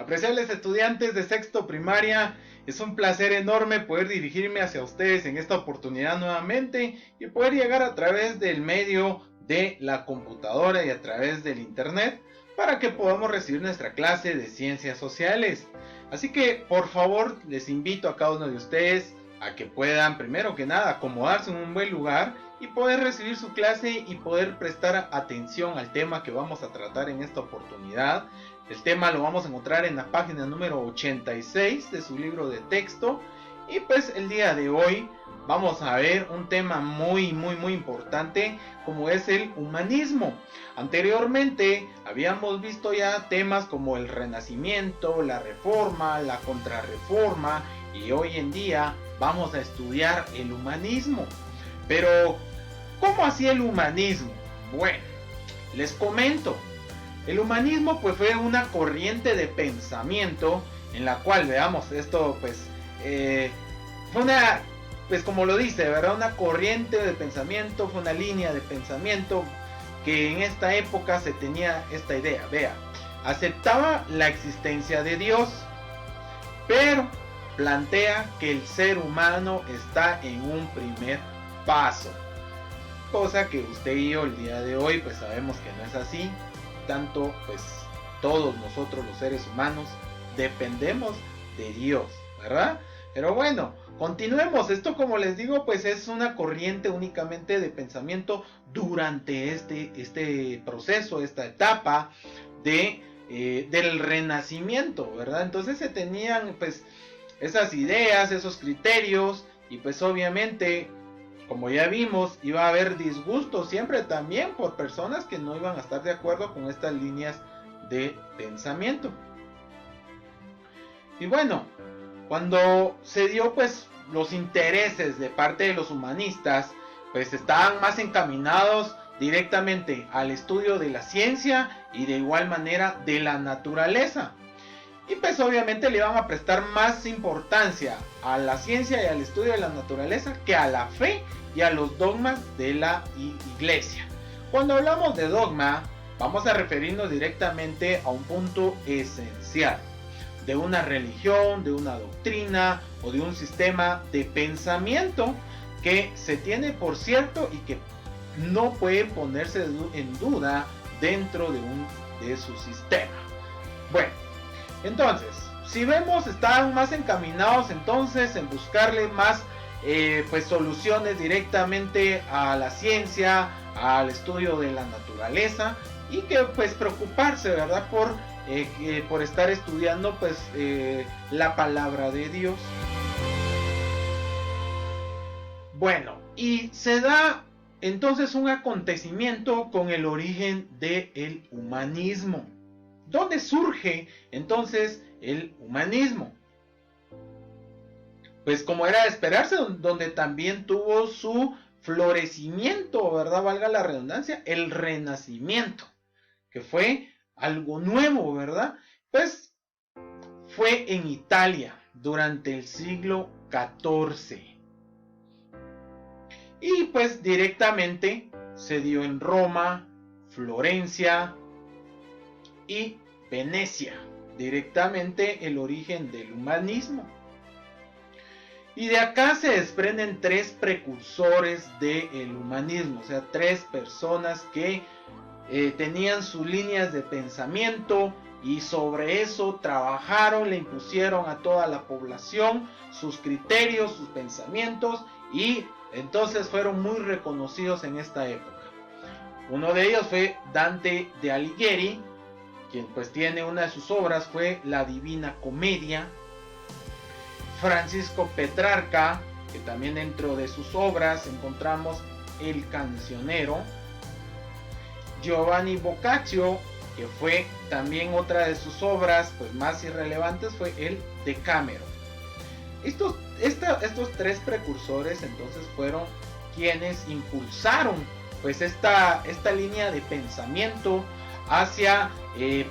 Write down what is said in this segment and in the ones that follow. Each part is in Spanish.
Apreciables estudiantes de sexto primaria, es un placer enorme poder dirigirme hacia ustedes en esta oportunidad nuevamente y poder llegar a través del medio de la computadora y a través del internet para que podamos recibir nuestra clase de ciencias sociales. Así que por favor les invito a cada uno de ustedes a que puedan primero que nada acomodarse en un buen lugar y poder recibir su clase y poder prestar atención al tema que vamos a tratar en esta oportunidad. El tema lo vamos a encontrar en la página número 86 de su libro de texto. Y pues el día de hoy vamos a ver un tema muy importante, como es el humanismo. Anteriormente habíamos visto ya temas como el Renacimiento, la Reforma, la Contrarreforma, y hoy en día vamos a estudiar el humanismo. Pero, ¿cómo hacía el humanismo? Bueno, les comento. El humanismo pues fue una corriente de pensamiento en la cual, veamos, esto pues fue una, pues como lo dice, ¿verdad? Una corriente de pensamiento, fue una línea de pensamiento que en esta época se tenía esta idea, vea, aceptaba la existencia de Dios, pero plantea que el ser humano está en un primer paso, cosa que usted y yo el día de hoy pues sabemos que no es así. Tanto pues todos nosotros los seres humanos dependemos de Dios, ¿verdad? Pero bueno, continuemos. Esto, como les digo, pues es una corriente únicamente de pensamiento durante este proceso, esta etapa del Renacimiento, ¿verdad? Entonces se tenían pues esas ideas, esos criterios, y pues obviamente, como ya vimos, iba a haber disgusto siempre también por personas que no iban a estar de acuerdo con estas líneas de pensamiento. Y bueno, cuando se dio pues los intereses de parte de los humanistas, pues estaban más encaminados directamente al estudio de la ciencia y de igual manera de la naturaleza. Y pues obviamente le iban a prestar más importancia a la ciencia y al estudio de la naturaleza que a la fe y a los dogmas de la iglesia. Cuando hablamos de dogma, vamos a referirnos directamente a un punto esencial de una religión, de una doctrina o de un sistema de pensamiento que se tiene por cierto y que no puede ponerse en duda dentro de su sistema. Bueno, entonces, si vemos, están más encaminados entonces en buscarle más pues soluciones directamente a la ciencia, al estudio de la naturaleza, y que pues preocuparse, ¿verdad? Por estar estudiando pues la palabra de Dios. Bueno, y se da entonces un acontecimiento con el origen del humanismo. ¿Dónde surge entonces el humanismo? Pues como era de esperarse, donde también tuvo su florecimiento, ¿verdad? Valga la redundancia, el Renacimiento, que fue algo nuevo, ¿verdad? Pues fue en Italia durante el siglo XIV. Y pues directamente se dio en Roma, Florencia y Venecia, directamente el origen del humanismo. Y de acá se desprenden tres precursores del humanismo, o sea, tres personas que tenían sus líneas de pensamiento y sobre eso trabajaron, le impusieron a toda la población sus criterios, sus pensamientos, y entonces fueron muy reconocidos en esta época. Uno de ellos fue Dante de Alighieri, quien pues tiene una de sus obras fue la Divina Comedia. Francisco Petrarca, que también dentro de sus obras encontramos El Cancionero. Giovanni Boccaccio, que fue también otra de sus obras pues más irrelevantes, fue el Decameron. Estos tres precursores entonces fueron quienes impulsaron pues esta línea de pensamiento hacia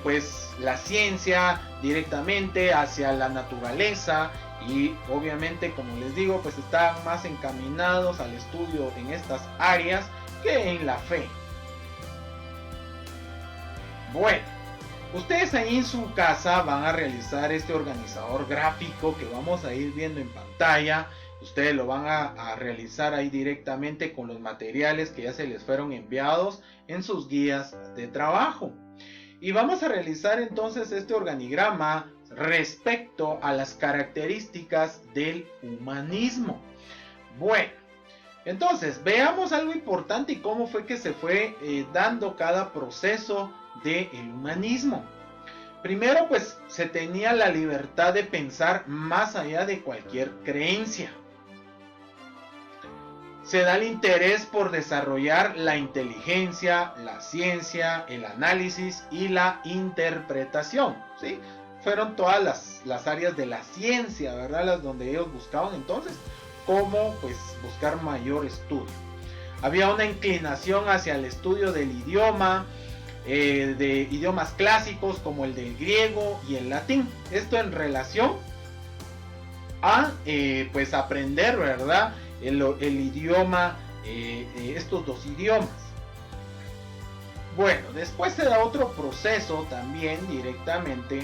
pues la ciencia directamente, hacia la naturaleza, y obviamente, como les digo, pues están más encaminados al estudio en estas áreas que en la fe. Bueno, Ustedes ahí en su casa van a realizar este organizador gráfico que vamos a ir viendo en pantalla. Ustedes lo van a realizar ahí directamente con los materiales que ya se les fueron enviados en sus guías de trabajo. Y vamos a realizar entonces este organigrama respecto a las características del humanismo. Bueno, entonces veamos algo importante y cómo fue que se fue dando cada proceso del humanismo. Primero, pues se tenía la libertad de pensar más allá de cualquier creencia. Se da el interés por desarrollar la inteligencia, la ciencia, el análisis y la interpretación, ¿sí? Fueron todas las áreas de la ciencia, ¿verdad? Las donde ellos buscaban entonces cómo pues buscar mayor estudio. Había una inclinación hacia el estudio del idioma, de idiomas clásicos como el del griego y el latín. Esto en relación a pues aprender, ¿verdad? El idioma, estos dos idiomas. Bueno, después se da otro proceso también directamente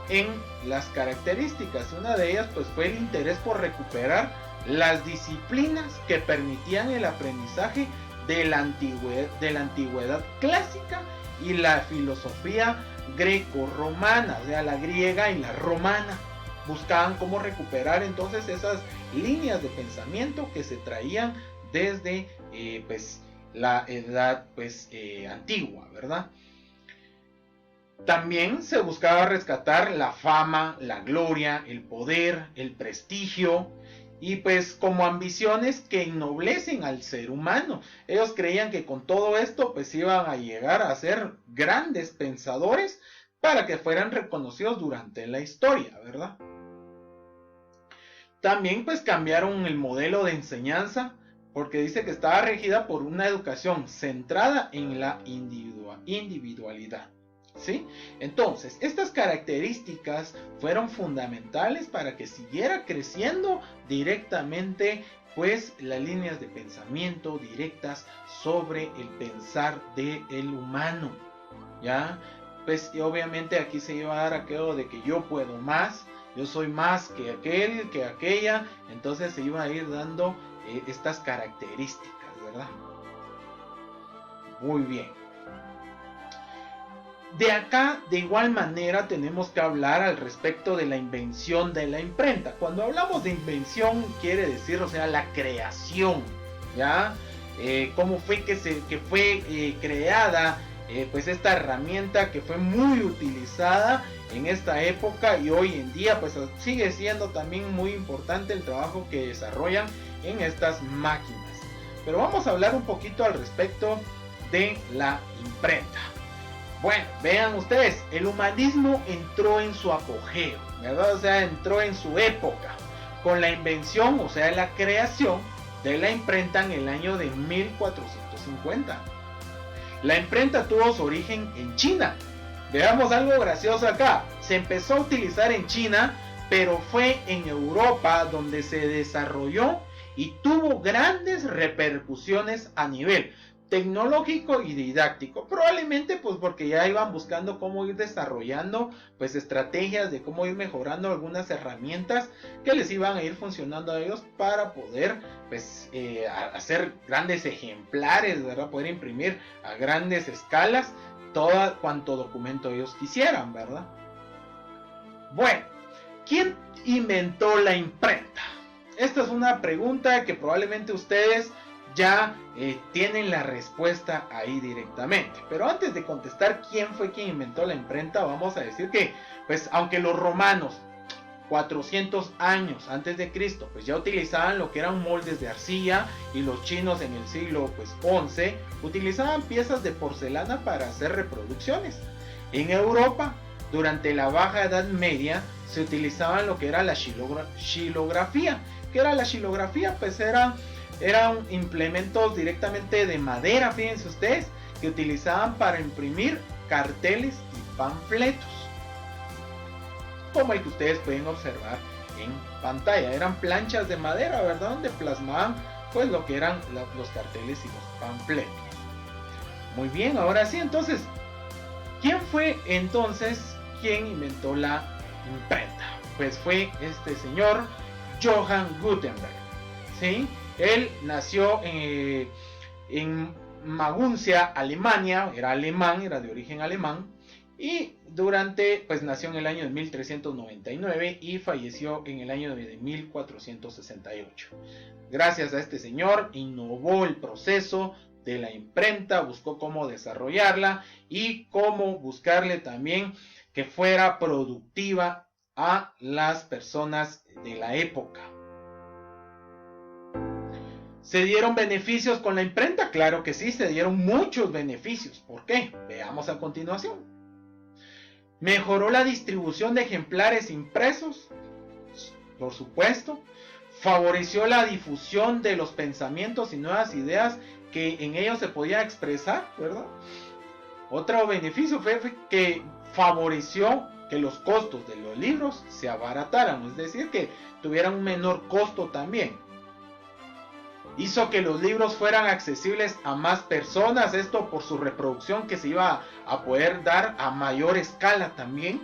en las características. Una de ellas pues fue el interés por recuperar las disciplinas que permitían el aprendizaje de la antigüedad clásica y la filosofía greco-romana, o sea, la griega y la romana. Buscaban cómo recuperar entonces esas líneas de pensamiento que se traían desde pues la edad pues antigua, ¿verdad? También se buscaba rescatar la fama, la gloria, el poder, el prestigio y pues como ambiciones que ennoblecen al ser humano. Ellos creían que con todo esto pues iban a llegar a ser grandes pensadores para que fueran reconocidos durante la historia, ¿verdad? También pues cambiaron el modelo de enseñanza porque dice que estaba regida por una educación centrada en la individualidad, ¿sí? Entonces, estas características fueron fundamentales para que siguiera creciendo directamente pues las líneas de pensamiento directas sobre el pensar del humano, ¿ya? Pues y obviamente aquí se iba a dar aquello de que yo puedo más, yo soy más que aquel, que aquella, entonces se iba a ir dando estas características, ¿verdad? Muy bien. De acá, de igual manera, tenemos que hablar al respecto de la invención de la imprenta. Cuando hablamos de invención, quiere decir, o sea, la creación, ¿ya? Cómo fue que fue creada pues esta herramienta que fue muy utilizada en esta época y hoy en día pues sigue siendo también muy importante el trabajo que desarrollan en estas máquinas. Pero vamos a hablar un poquito al respecto de la imprenta. Bueno, vean ustedes, el humanismo entró en su apogeo, ¿verdad? O sea, entró en su época con la invención, o sea, la creación de la imprenta en el año de 1450. La imprenta tuvo su origen en China. Veamos algo gracioso acá. Se empezó a utilizar en China, pero fue en Europa donde se desarrolló y tuvo grandes repercusiones a nivel tecnológico y didáctico, probablemente pues porque ya iban buscando cómo ir desarrollando pues estrategias de cómo ir mejorando algunas herramientas que les iban a ir funcionando a ellos para poder pues hacer grandes ejemplares, ¿verdad? Poder imprimir a grandes escalas todo cuanto documento ellos quisieran, ¿verdad? Bueno, ¿quién inventó la imprenta? Esta es una pregunta que probablemente ustedes ya tienen la respuesta ahí directamente. Pero antes de contestar quién fue quien inventó la imprenta, vamos a decir que, pues, aunque los romanos 400 años antes de Cristo, pues ya utilizaban lo que eran moldes de arcilla, y los chinos en el siglo pues 11 utilizaban piezas de porcelana para hacer reproducciones. En Europa, durante la Baja Edad Media, se utilizaban lo que era la xilografía. ¿Qué era la xilografía? Pues eran implementos directamente de madera, fíjense ustedes, que utilizaban para imprimir carteles y panfletos, como el que ustedes pueden observar en pantalla. Eran planchas de madera, ¿verdad? Donde plasmaban pues lo que eran los carteles y los panfletos. Muy bien, ahora sí, entonces, ¿Quién fue entonces quien inventó la imprenta? Pues fue este señor Johann Gutenberg, ¿sí? Él nació en Maguncia, Alemania, era alemán, era de origen alemán, y pues nació en el año de 1399 y falleció en el año de 1468. Gracias a este señor innovó el proceso de la imprenta, buscó cómo desarrollarla y cómo buscarle también que fuera productiva a las personas de la época. ¿Se dieron beneficios con la imprenta? Claro que sí, se dieron muchos beneficios. ¿Por qué? Veamos a continuación. ¿Mejoró la distribución de ejemplares impresos? Por supuesto. ¿Favoreció la difusión de los pensamientos y nuevas ideas que en ellos se podía expresar? ¿Verdad? Otro beneficio fue que favoreció que los costos de los libros se abarataran, es decir, que tuvieran un menor costo también. Hizo que los libros fueran accesibles a más personas, esto por su reproducción que se iba a poder dar a mayor escala también.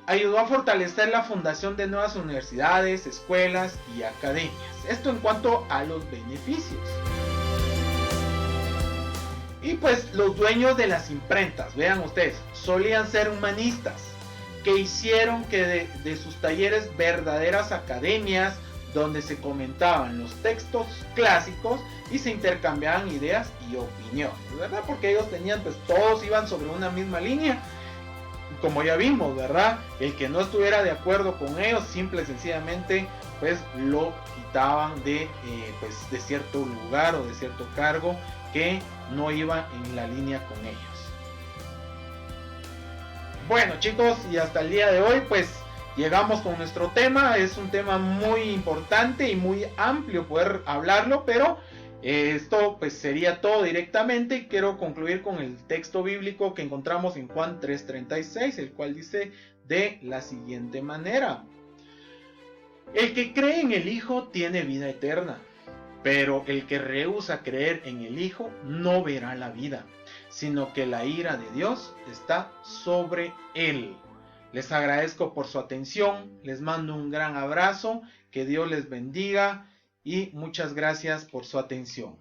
Ayudó a fortalecer la fundación de nuevas universidades, escuelas y academias. Esto en cuanto a los beneficios. Y pues los dueños de las imprentas, vean ustedes, solían ser humanistas, que hicieron que de sus talleres verdaderas academias, donde se comentaban los textos clásicos y se intercambiaban ideas y opiniones, ¿verdad? Porque ellos tenían, pues todos iban sobre una misma línea. Como ya vimos, ¿verdad? El que no estuviera de acuerdo con ellos, simple y sencillamente, pues lo quitaban de cierto lugar o de cierto cargo que no iba en la línea con ellos. Bueno, chicos, y hasta el día de hoy, pues llegamos con nuestro tema. Es un tema muy importante y muy amplio poder hablarlo, pero esto pues sería todo directamente, y quiero concluir con el texto bíblico que encontramos en Juan 3:36, el cual dice de la siguiente manera: el que cree en el Hijo tiene vida eterna, pero el que rehúsa creer en el Hijo no verá la vida, sino que la ira de Dios está sobre él. Les agradezco por su atención, les mando un gran abrazo, que Dios les bendiga y muchas gracias por su atención.